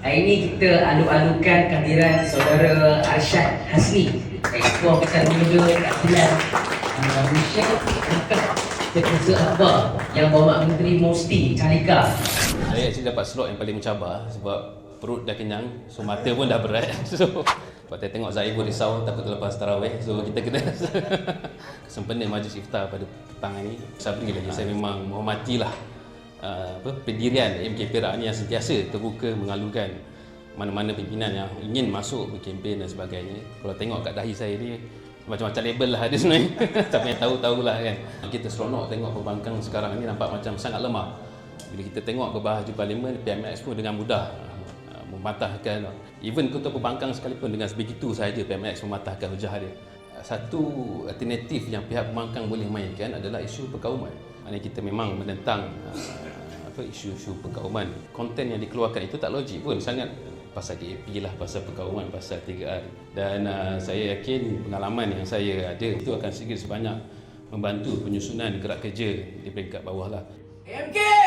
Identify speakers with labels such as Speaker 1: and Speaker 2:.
Speaker 1: Hari ini kita alu-alukan kehadiran saudara Arsyad Hasni, Exco Besar Muda Keadilan Malaysia Ketua Akbar yang bawa Menteri Mosti Carika.
Speaker 2: Saya actually dapat slot yang paling mencabar sebab perut dah kenyang, so mata pun dah berat. So lepas saya tengok Zahir pun risau takut terlepas tarawih, so kita kena sempena majlis iftar pada petang ini. Sabri lagi, saya memang menghormatilah pendirian MK Perak ni yang sentiasa terbuka mengalukan mana-mana pimpinan yang ingin masuk berkempen dan sebagainya. Kalau tengok kat dahi saya ni macam-macam label lah ada sebenarnya. Siapa yang tahu-tahulah kan. Kita seronok tengok pembangkang sekarang ni nampak macam sangat lemah. Bila kita tengok berbahaju parlimen, PMX pun dengan mudah mematahkan. Even ketua pembangkang sekalipun dengan sebegitu sahaja PMX mematahkan hujah dia. Satu alternatif yang pihak pembangkang boleh mainkan adalah isu perkauman. Maknanya kita memang menentang isu-isu perkauman. Konten yang dikeluarkan itu tak logik pun sangat. Pasal DAP lah, pasal perkauman, pasal 3R. Dan saya yakin pengalaman yang saya ada itu akan sedikit sebanyak membantu penyusunan gerak kerja di peringkat bawah lah.
Speaker 1: MK!